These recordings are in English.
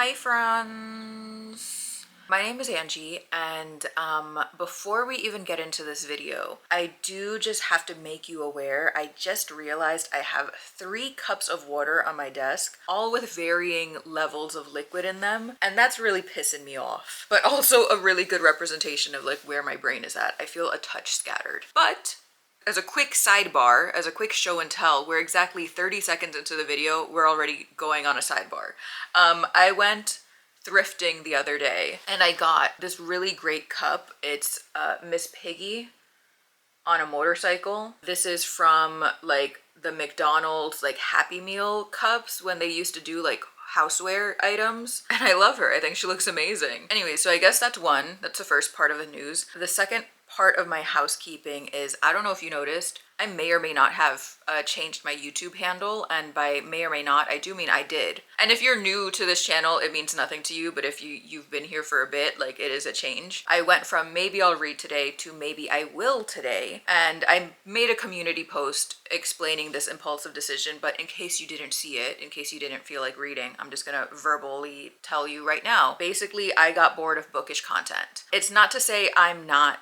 Hi friends! My name is Angie, and before we even get into this video, I do just have to make you aware. I just realized I have 3 cups of water on my desk, all with varying levels of liquid in them, and that's really pissing me off. But also a really good representation of like where my brain is at. I feel a touch scattered. But as a quick sidebar, as a quick show and tell, we're exactly 30 seconds into the video, we're already going on a sidebar. I went thrifting the other day and I got this really great cup. It's Miss Piggy on a motorcycle. This is from like the McDonald's like Happy Meal cups when they used to do like houseware items, and I love her. I think she looks amazing. Anyway, so I guess that's one. That's the first part of the news. The second part of my housekeeping is, I don't know if you noticed, I may or may not have changed my YouTube handle, and by may or may not, I do mean I did. And if you're new to this channel, it means nothing to you, but if you've been here for a bit, like, it is a change. I went from maybe I'll read today to maybe I will today, and I made a community post explaining this impulsive decision, but in case you didn't see it, in case you didn't feel like reading, I'm just gonna verbally tell you right now. Basically, I got bored of bookish content. It's not to say I'm not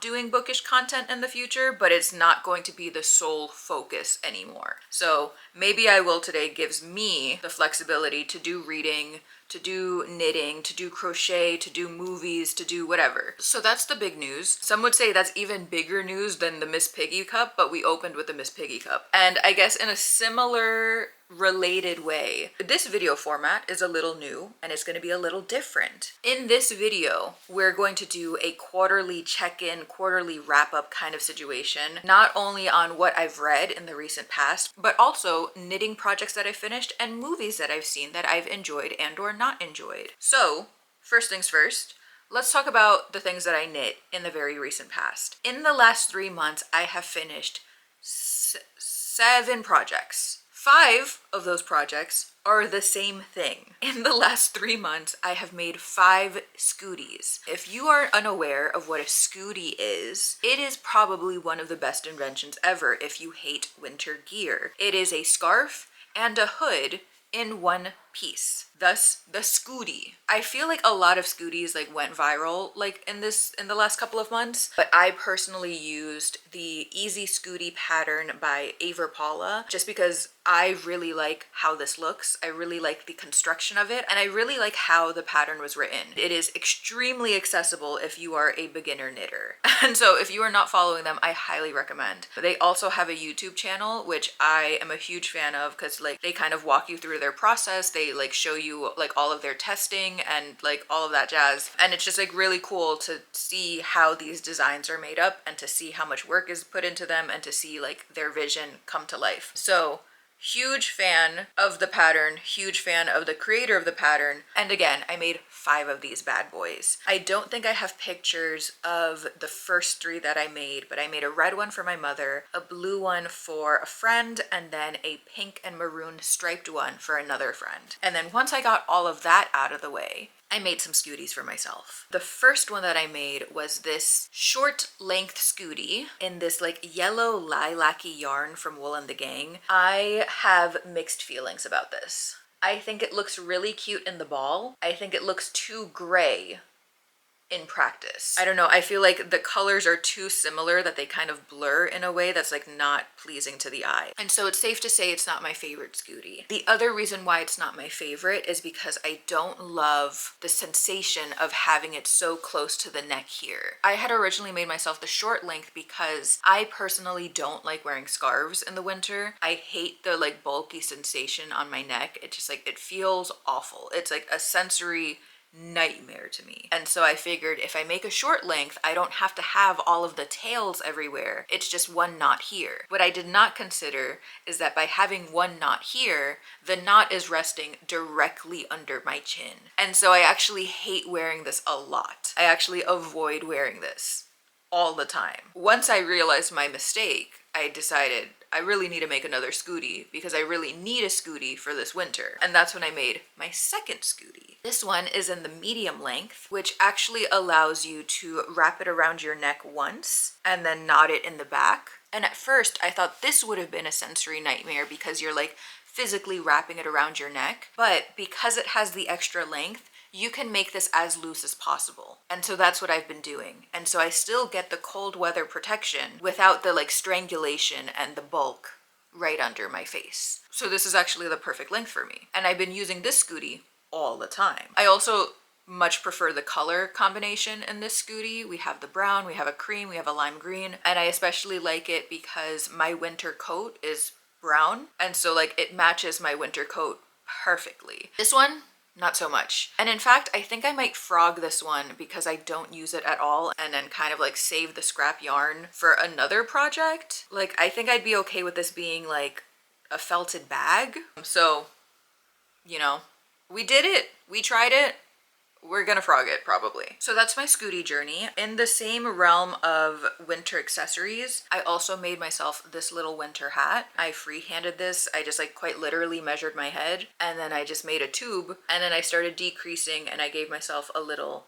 doing bookish content in the future, but it's not going to be the sole focus anymore. So maybe I will today gives me the flexibility to do reading, to do knitting, to do crochet, to do movies, to do whatever. So that's the big news. Some would say that's even bigger news than the Miss Piggy cup, but we opened with the Miss Piggy cup. And I guess in a similar related way, this video format is a little new and it's going to be a little different. In this video, we're going to do a quarterly check-in, quarterly wrap-up kind of situation, not only on what I've read in the recent past, but also knitting projects that I finished and movies that I've seen that I've enjoyed and or not enjoyed. So first things first, let's talk about the things that I knit in the very recent past. In the last 3 months, I have finished 7 projects. 5 of those projects are the same thing. In the last 3 months, I have made 5 scooties. If you are unaware of what a scooty is, it is probably one of the best inventions ever if you hate winter gear. It is a scarf and a hood in one piece, thus the scooty. I feel like a lot of scooties like went viral like in the last couple of months, but I personally used the Easy Scooty pattern by Aver Paula just because I really like how this looks. I really like the construction of it, and I really like how the pattern was written. It is extremely accessible if you are a beginner knitter. And so if you are not following them, I highly recommend. They also have a YouTube channel, which I am a huge fan of because like they kind of walk you through their process. They like show you like all of their testing and like all of that jazz, and it's just like really cool to see how these designs are made up and to see how much work is put into them and to see like their vision come to life. So huge fan of the pattern, huge fan of the creator of the pattern, and again, I made 5 of these bad boys. I don't think I have pictures of the first 3 that I made, but I made a red one for my mother, a blue one for a friend, and then a pink and maroon striped one for another friend. And then once I got all of that out of the way, I made some scooties for myself. The first one that I made was this short length scooty in this like yellow lilac-y yarn from Wool and the Gang. I have mixed feelings about this. I think it looks really cute in the ball. I think it looks too gray in practice. I don't know, I feel like the colors are too similar that they kind of blur in a way that's like not pleasing to the eye. And so it's safe to say it's not my favorite scooty. The other reason why it's not my favorite is because I don't love the sensation of having it so close to the neck here. I had originally made myself the short length because I personally don't like wearing scarves in the winter. I hate the like bulky sensation on my neck. It just like, it feels awful. It's like a sensory nightmare to me. And so I figured if I make a short length, I don't have to have all of the tails everywhere. It's just one knot here. What I did not consider is that by having one knot here, the knot is resting directly under my chin. And so I actually hate wearing this a lot. I actually avoid wearing this all the time. Once I realized my mistake, I decided I really need to make another scooty because I really need a scooty for this winter. And that's when I made my second scooty. This one is in the medium length, which actually allows you to wrap it around your neck once and then knot it in the back. And at first I thought this would have been a sensory nightmare because you're like physically wrapping it around your neck, but because it has the extra length, you can make this as loose as possible. And so that's what I've been doing. And so I still get the cold weather protection without the like strangulation and the bulk right under my face. So this is actually the perfect length for me. And I've been using this Scooty all the time. I also much prefer the color combination in this Scooty. We have the brown, we have a cream, we have a lime green, and I especially like it because my winter coat is brown, and so like it matches my winter coat perfectly. This one, not so much. And in fact, I think I might frog this one because I don't use it at all and then kind of like save the scrap yarn for another project. Like I think I'd be okay with this being like a felted bag. So, you know, we did it. We tried it. We're gonna frog it probably. So that's my Scooty journey. In the same realm of winter accessories, I also made myself this little winter hat. I free-handed this. I just like quite literally measured my head and then I just made a tube and then I started decreasing and I gave myself a little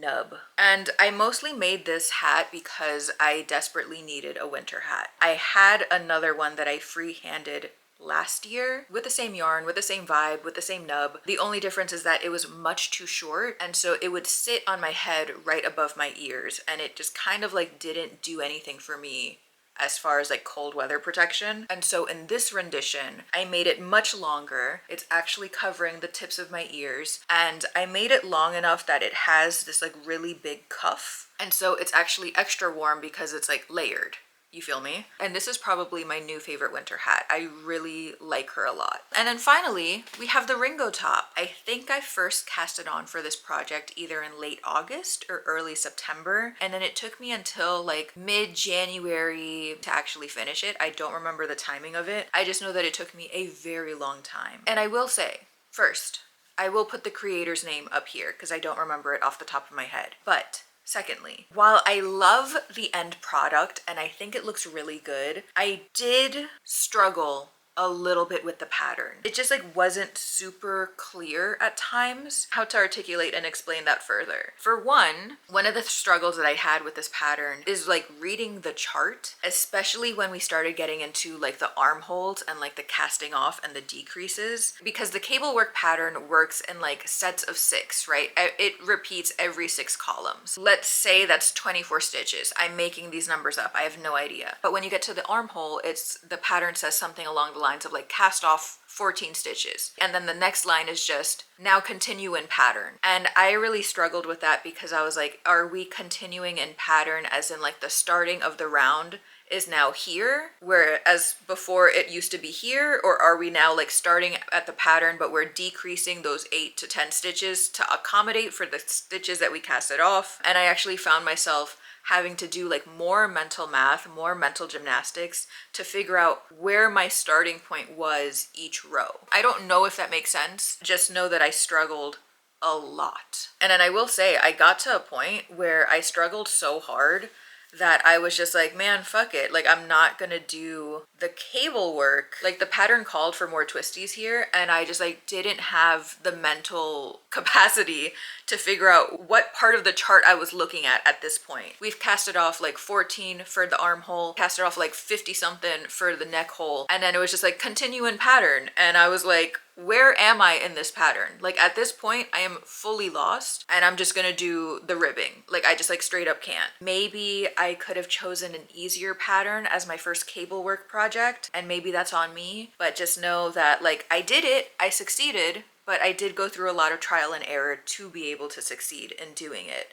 nub. And I mostly made this hat because I desperately needed a winter hat. I had another one that I free-handed last year with the same yarn, with the same vibe, with the same nub. The only difference is that it was much too short, and so it would sit on my head right above my ears, and it just kind of like didn't do anything for me as far as like cold weather protection. And so in this rendition, I made it much longer. It's actually covering the tips of my ears, and I made it long enough that it has this like really big cuff, and so it's actually extra warm because it's like layered. You feel me? And this is probably my new favorite winter hat. I really like her a lot. And then finally, we have the Ringo top. I think I first cast it on for this project either in late August or early September. And then it took me until like mid-January to actually finish it. I don't remember the timing of it. I just know that it took me a very long time. And I will say, first, I will put the creator's name up here because I don't remember it off the top of my head. But secondly, while I love the end product and I think it looks really good, I did struggle a little bit with the pattern. It just like wasn't super clear at times how to articulate and explain that further. For one of the struggles that I had with this pattern is like reading the chart, especially when we started getting into like the armholes and like the casting off and the decreases, because the cable work pattern works in like sets of 6, right? It repeats every 6 columns. Let's say that's 24 stitches. I'm making these numbers up. I have no idea. But when you get to the armhole, the pattern says something along the lines of like cast off 14 stitches, and then the next line is just now continue in pattern. And I really struggled with that because I was like, are we continuing in pattern as in like the starting of the round is now here, whereas before it used to be here? Or are we now like starting at the pattern but we're decreasing those 8 to 10 stitches to accommodate for the stitches that we casted off? And I actually found myself having to do like more mental math, more mental gymnastics to figure out where my starting point was each row. I don't know if that makes sense. Just know that I struggled a lot. And then I will say I got to a point where I struggled so hard that I was just like, man, fuck it. Like, I'm not gonna do the cable work. Like, the pattern called for more twisties here, and I just like didn't have the mental capacity to figure out what part of the chart I was looking at this point. We've casted off like 14 for the armhole, casted off like 50 something for the neck hole, and then it was just like continue in pattern. And I was like, where am I in this pattern? Like at this point, I am fully lost and I'm just gonna do the ribbing. Like I just like straight up can't. Maybe I could have chosen an easier pattern as my first cable work project, and maybe that's on me, but just know that like I did it, I succeeded, but I did go through a lot of trial and error to be able to succeed in doing it.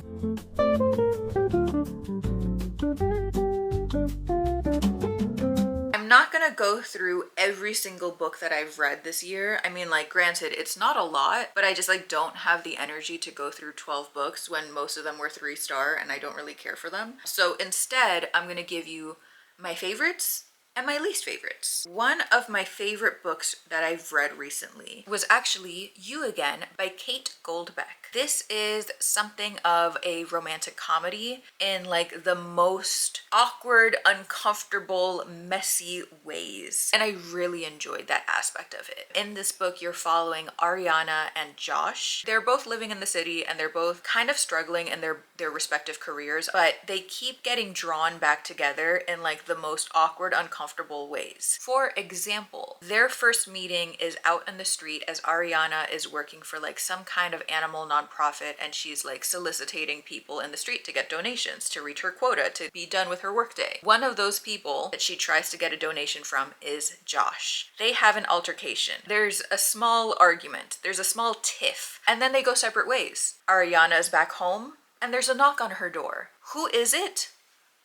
I'm not gonna go through every single book that I've read this year. I mean, like, granted, it's not a lot, but I just like don't have the energy to go through 12 books when most of them were 3-star and I don't really care for them. So instead, I'm gonna give you my favorites and my least favorites. One of my favorite books that I've read recently was actually You Again by Kate Goldbeck. This is something of a romantic comedy in like the most awkward, uncomfortable, messy ways. And I really enjoyed that aspect of it. In this book, you're following Ariana and Josh. They're both living in the city and they're both kind of struggling in their respective careers, but they keep getting drawn back together in like the most awkward, uncomfortable uncomfortable ways. For example, their first meeting is out in the street as Ariana is working for like some kind of animal nonprofit, and she's like soliciting people in the street to get donations to reach her quota to be done with her workday. One of those people that she tries to get a donation from is Josh. They have an altercation. There's a small argument. There's a small tiff. And then they go separate ways. Ariana is back home and there's a knock on her door. Who is it?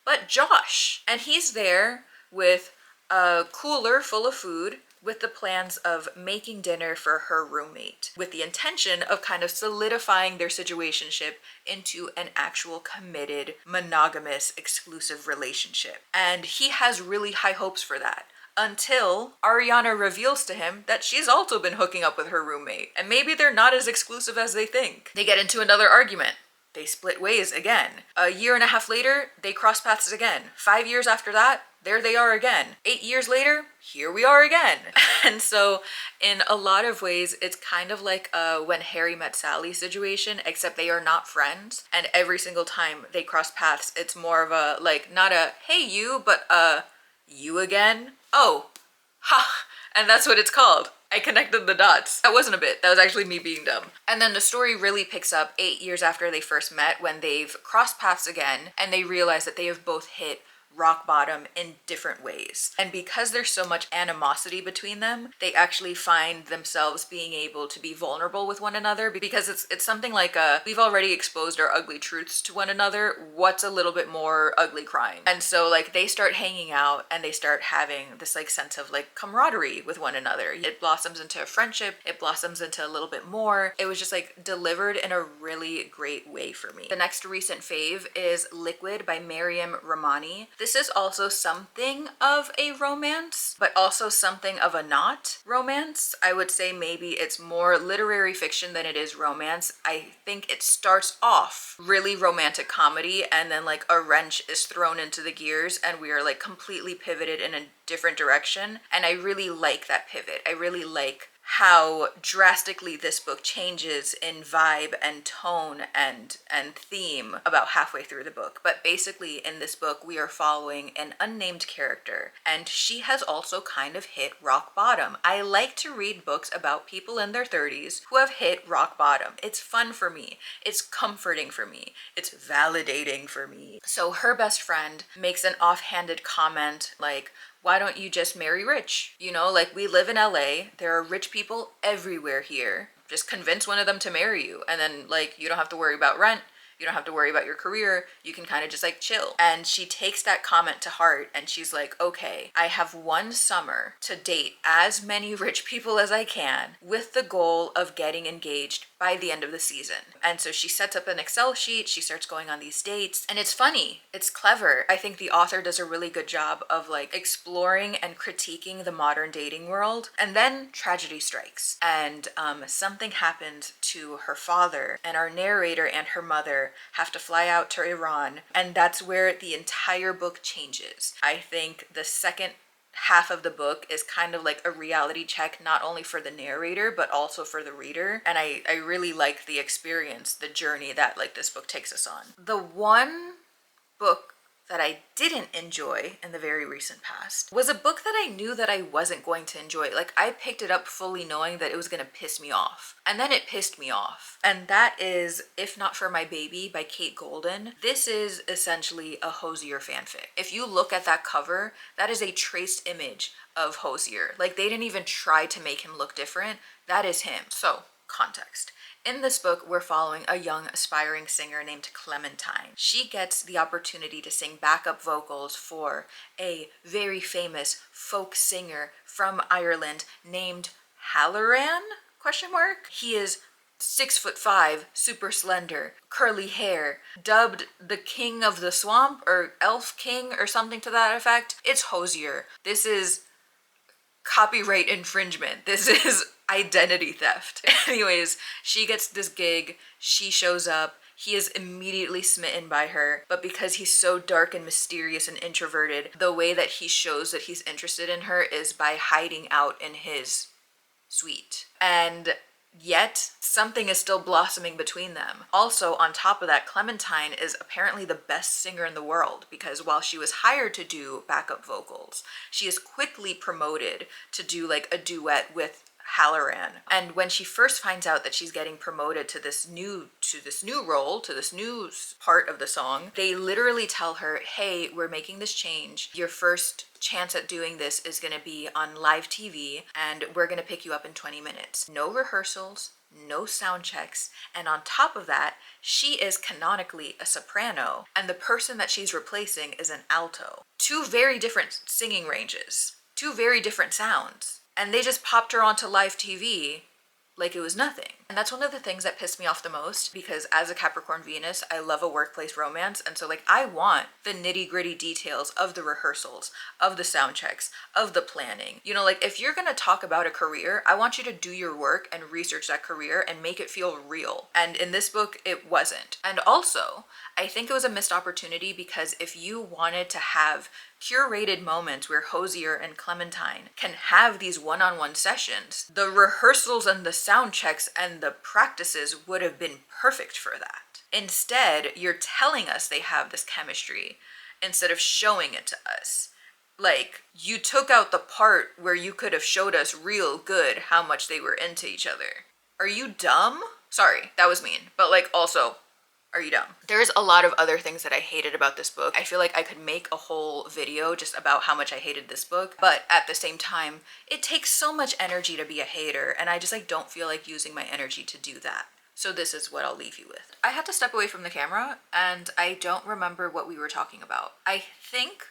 But Josh. And he's there with a cooler full of food with the plans of making dinner for her roommate, with the intention of kind of solidifying their situationship into an actual committed, monogamous, exclusive relationship. And he has really high hopes for that, until Ariana reveals to him that she's also been hooking up with her roommate, and maybe they're not as exclusive as they think. They get into another argument. They split ways again. A year and a half later, they cross paths again. 5 years after that, there they are again. 8 years later, here we are again. And so in a lot of ways, it's kind of like a When Harry Met Sally situation, except they are not friends. And every single time they cross paths, it's more of a, like, not a, hey you, but you again? Oh, ha, and that's what it's called. I connected the dots. That wasn't a bit, that was actually me being dumb. And then the story really picks up 8 years after they first met, when they've crossed paths again and they realize that they have both hit rock bottom in different ways. And because there's so much animosity between them, they actually find themselves being able to be vulnerable with one another, because it's something like we've already exposed our ugly truths to one another. What's a little bit more ugly crime? And so like they start hanging out and they start having this like sense of like camaraderie with one another. It blossoms into a friendship. It blossoms into a little bit more. It was just like delivered in a really great way for me. The next recent fave is Liquid by Mariam Rahmani. This is also something of a romance, but also something of a not romance. I would say maybe it's more literary fiction than it is romance. I think it starts off really romantic comedy, and then like a wrench is thrown into the gears and we are like completely pivoted in a different direction. And I really like that pivot. I really like how drastically this book changes in vibe and tone and theme about halfway through the book. But basically in this book we are following an unnamed character, and she has also kind of hit rock bottom. I like to read books about people in their 30s who have hit rock bottom. It's fun for me. It's comforting for me. It's validating for me. So her best friend makes an offhanded comment like, why don't you just marry rich? You know, like we live in LA, there are rich people everywhere here. Just convince one of them to marry you, and then like you don't have to worry about rent. You don't have to worry about your career. You can kind of just like chill. And she takes that comment to heart and she's like, okay, I have one summer to date as many rich people as I can with the goal of getting engaged by the end of the season. And so she sets up an Excel sheet. She starts going on these dates, and it's funny. It's clever. I think the author does a really good job of like exploring and critiquing the modern dating world. And then tragedy strikes, and something happened to her father, and our narrator and her mother have to fly out to Iran, and that's where the entire book changes. I think the second half of the book is kind of like a reality check, not only for the narrator but also for the reader, and I really like the experience, the journey that like this book takes us on. The one book that I didn't enjoy in the very recent past was a book that I knew that I wasn't going to enjoy. Like I picked it up fully knowing that it was going to piss me off, and then it pissed me off. And that is If Not For My Baby by Kate Golden. This is essentially a Hozier fanfic. If you look at that cover, that is a traced image of Hozier. Like they didn't even try to make him look different. That is him. So, context. In this book, we're following a young aspiring singer named Clementine. She gets the opportunity to sing backup vocals for a very famous folk singer from Ireland named Halloran? ? He is 6'5", super slender, curly hair, dubbed the King of the Swamp or Elf King or something to that effect. It's Hozier. This is copyright infringement. This is identity theft. Anyways, she gets this gig, she shows up, he is immediately smitten by her, but because he's so dark and mysterious and introverted, the way that he shows that he's interested in her is by hiding out in his suite. And yet something is still blossoming between them. Also, on top of that, Clementine is apparently the best singer in the world, because while she was hired to do backup vocals, she is quickly promoted to do like a duet with Halloran. And when she first finds out that she's getting promoted to this new role, to this new part of the song, they literally tell her, hey, we're making this change. Your first chance at doing this is going to be on live TV, and we're going to pick you up in 20 minutes. No rehearsals, no sound checks, and on top of that, she is canonically a soprano, and the person that she's replacing is an alto. Two very different singing ranges, two very different sounds. And they just popped her onto live TV like it was nothing. And that's one of the things that pissed me off the most, because as a Capricorn Venus, I love a workplace romance. And so like, I want the nitty gritty details of the rehearsals, of the sound checks, of the planning. You know, like if you're gonna talk about a career, I want you to do your work and research that career and make it feel real. And in this book, it wasn't. And also, I think it was a missed opportunity, because if you wanted to have curated moments where Hozier and Clementine can have these one-on-one sessions, the rehearsals and the sound checks and the practices would have been perfect for that. Instead, you're telling us they have this chemistry instead of showing it to us. Like, you took out the part where you could have showed us real good how much they were into each other. Are you dumb? Sorry, that was mean. But like, also, are you dumb? There's a lot of other things that I hated about this book. I feel like I could make a whole video just about how much I hated this book, but at the same time, it takes so much energy to be a hater, and I just like don't feel like using my energy to do that. So this is what I'll leave you with. I had to step away from the camera, and I don't remember what we were talking about. I think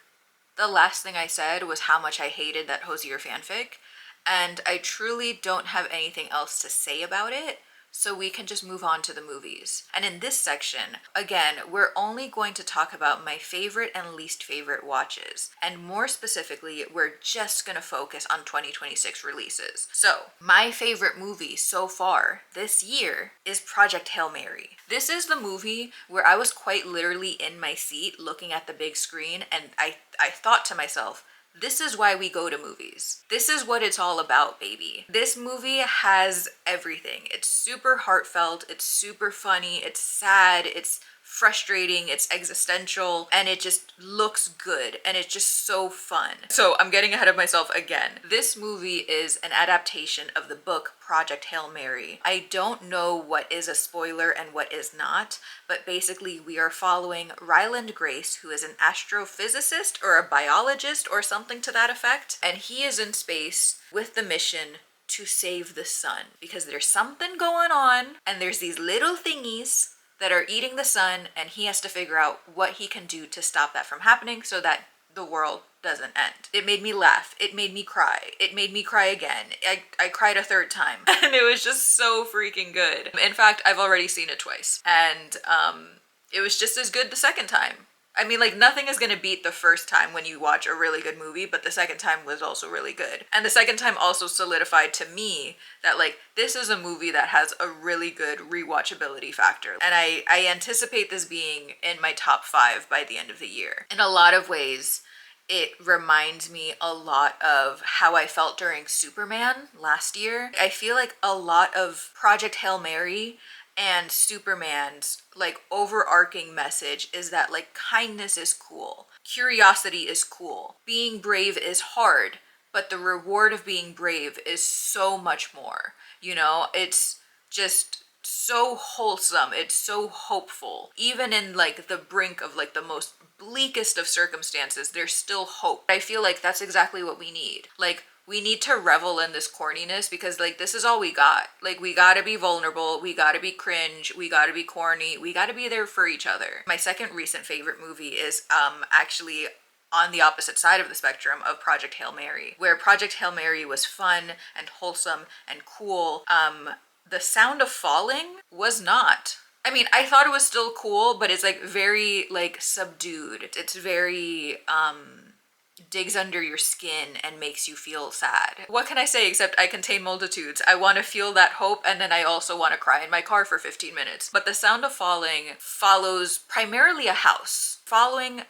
the last thing I said was how much I hated that Hozier fanfic, and I truly don't have anything else to say about it. So we can just move on to the movies. And in this section, again, we're only going to talk about my favorite and least favorite watches. And more specifically, we're just gonna focus on 2026 releases. So my favorite movie so far this year is Project Hail Mary. This is the movie where I was quite literally in my seat looking at the big screen, and I thought to myself, this is why we go to movies. This is what it's all about, baby. This movie has everything. It's super heartfelt, it's super funny, it's sad, it's frustrating, it's existential, and it just looks good, and it's just so fun. So I'm getting ahead of myself again. This movie is an adaptation of the book Project Hail Mary. I don't know what is a spoiler and what is not, but basically we are following Ryland Grace, who is an astrophysicist or a biologist or something to that effect, and he is in space with the mission to save the sun, because there's something going on, and there's these little thingies that are eating the sun, and he has to figure out what he can do to stop that from happening so that the world doesn't end. It made me laugh. It made me cry. It made me cry again. I cried a third time. And it was just so freaking good. In fact, I've already seen it twice. And it was just as good the second time. I mean, like, nothing is gonna beat the first time when you watch a really good movie, but the second time was also really good. And the second time also solidified to me that, like, this is a movie that has a really good rewatchability factor. And I anticipate this being in my top 5 by the end of the year. In a lot of ways, it reminds me a lot of how I felt during Superman last year. I feel like a lot of Project Hail Mary and Superman's like overarching message is that like kindness is cool, curiosity is cool, being brave is hard, but the reward of being brave is so much more. You know, it's just so wholesome, it's so hopeful. Even in like the brink of like the most bleakest of circumstances, there's still hope. I feel like that's exactly what we need. Like, we need to revel in this corniness, because like this is all we got. Like, we gotta be vulnerable, we gotta be cringe, we gotta be corny, we gotta be there for each other. My second recent favorite movie is actually on the opposite side of the spectrum of Project Hail Mary, where Project Hail Mary was fun and wholesome and cool. The Sound of Falling was not. I mean, I thought it was still cool, but it's like very like subdued. It's very digs under your skin and makes you feel sad. What can I say except I contain multitudes? I want to feel that hope, and then I also want to cry in my car for 15 minutes. But The Sound of Falling follows primarily a house, following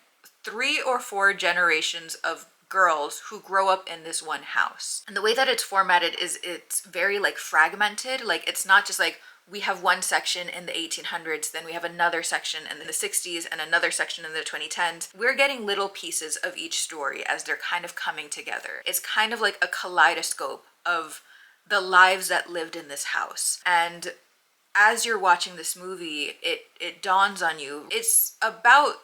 3 or 4 generations of girls who grow up in this one house. And the way that it's formatted is it's very like fragmented. Like it's not just like we have one section in the 1800s, then we have another section in the 60s and another section in the 2010s. We're getting little pieces of each story as they're kind of coming together. It's kind of like a kaleidoscope of the lives that lived in this house. And as you're watching this movie, it dawns on you, it's about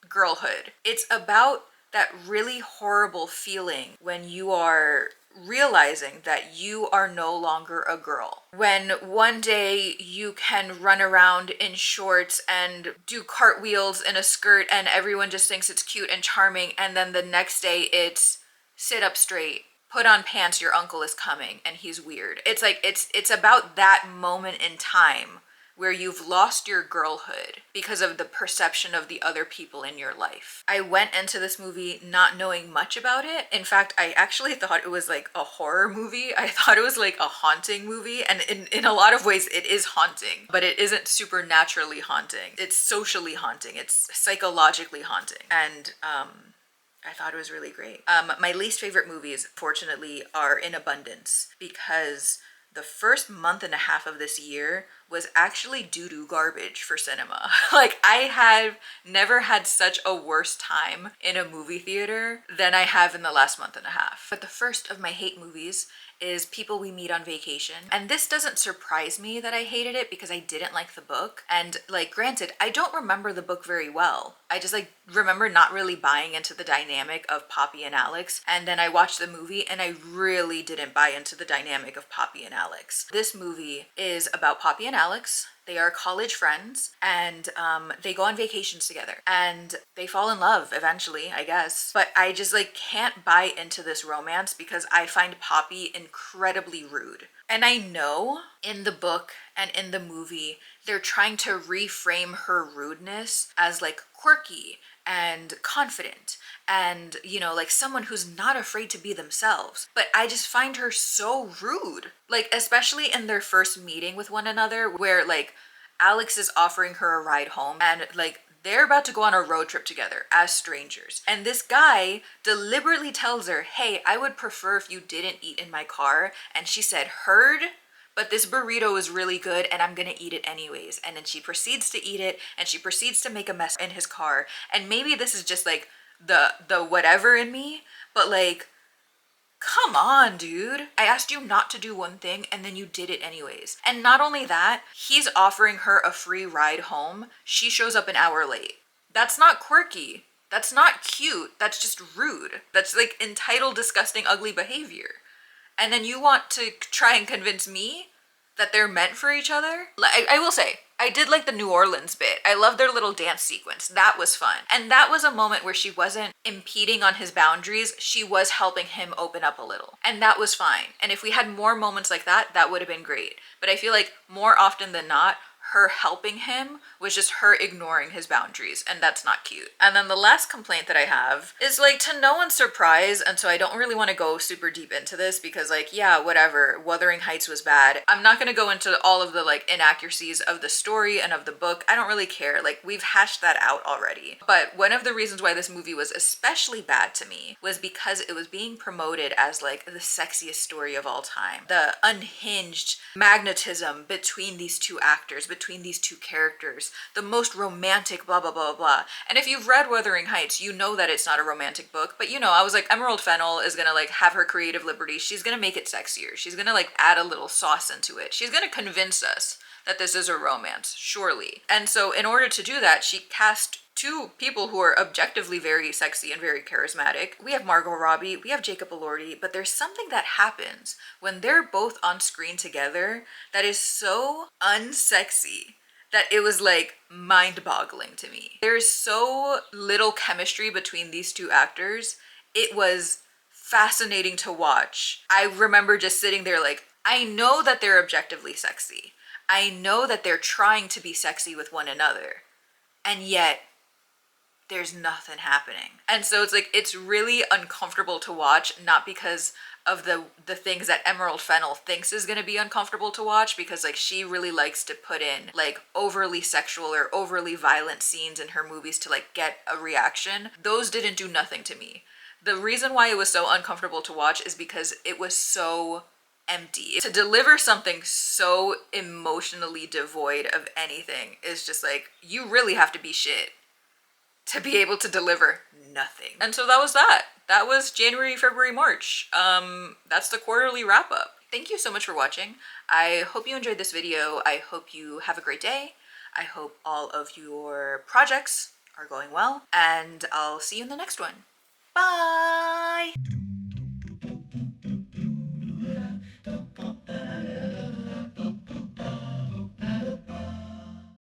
girlhood. It's about that really horrible feeling when you are realizing that you are no longer a girl. When one day you can run around in shorts and do cartwheels in a skirt and everyone just thinks it's cute and charming, and then the next day it's sit up straight, put on pants, your uncle is coming and he's weird. It's like it's about that moment in time where you've lost your girlhood because of the perception of the other people in your life. I went into this movie not knowing much about it. In fact, I actually thought it was like a horror movie. I thought it was like a haunting movie, and in a lot of ways it is haunting, but it isn't supernaturally haunting. It's socially haunting. It's psychologically haunting. And I thought it was really great. My least favorite movies, fortunately, are in abundance, because the first month and a half of this year was actually doo-doo garbage for cinema. Like, I have never had such a worse time in a movie theater than I have in the last month and a half. But the first of my hate movies is People We Meet on Vacation. And this doesn't surprise me that I hated it because I didn't like the book. And like, granted, I don't remember the book very well. I just like remember not really buying into the dynamic of Poppy and Alex. And then I watched the movie and I really didn't buy into the dynamic of Poppy and Alex. This movie is about Poppy and Alex. They are college friends, and they go on vacations together, and they fall in love eventually, I guess. But I just like can't buy into this romance because I find Poppy incredibly rude. And I know in the book and in the movie, they're trying to reframe her rudeness as like quirky and confident and, you know, like someone who's not afraid to be themselves. But I just find her so rude. Like, especially in their first meeting with one another, where like Alex is offering her a ride home, and like they're about to go on a road trip together as strangers. And this guy deliberately tells her, hey, I would prefer if you didn't eat in my car. And she said, heard? But this burrito is really good and I'm gonna eat it anyways. And then she proceeds to eat it, and she proceeds to make a mess in his car. And maybe this is just like the whatever in me, but like, come on, dude. I asked you not to do one thing and then you did it anyways. And not only that, he's offering her a free ride home. She shows up an hour late. That's not quirky. That's not cute. That's just rude. That's like entitled, disgusting, ugly behavior. And then you want to try and convince me that they're meant for each other? I will say, I did like the New Orleans bit. I love their little dance sequence. That was fun. And that was a moment where she wasn't impeding on his boundaries. She was helping him open up a little. And that was fine. And if we had more moments like that, that would have been great. But I feel like more often than not, her helping him was just her ignoring his boundaries, and that's not cute. And then the last complaint that I have is like, to no one's surprise, and so I don't really want to go super deep into this because like, yeah, whatever, Wuthering Heights was bad. I'm not going to go into all of the like inaccuracies of the story and of the book. I don't really care. Like, we've hashed that out already. But one of the reasons why this movie was especially bad to me was because it was being promoted as like the sexiest story of all time. The unhinged magnetism between these two actors, between these two characters, the most romantic blah blah blah blah. And if you've read Wuthering Heights, you know that it's not a romantic book, but you know, I was like, Emerald Fennell is gonna like have her creative liberty. She's gonna make it sexier. She's gonna like add a little sauce into it. She's gonna convince us that this is a romance, surely. And so in order to do that, she cast two people who are objectively very sexy and very charismatic. We have Margot Robbie, we have Jacob Elordi, but there's something that happens when they're both on screen together that is so unsexy that it was like mind-boggling to me. There's so little chemistry between these two actors. It was fascinating to watch. I remember just sitting there like, I know that they're objectively sexy. I know that they're trying to be sexy with one another, and yet there's nothing happening. And so it's like, it's really uncomfortable to watch, not because of the things that Emerald Fennell thinks is going to be uncomfortable to watch, because like she really likes to put in like overly sexual or overly violent scenes in her movies to like get a reaction. Those didn't do nothing to me. The reason why it was so uncomfortable to watch is because it was so empty. To deliver something so emotionally devoid of anything is just like, you really have to be shit to be able to deliver nothing. And so that was that. That was January, February, March. That's the quarterly wrap up. Thank you so much for watching. I hope you enjoyed this video. I hope you have a great day. I hope all of your projects are going well, and I'll see you in the next one. Bye!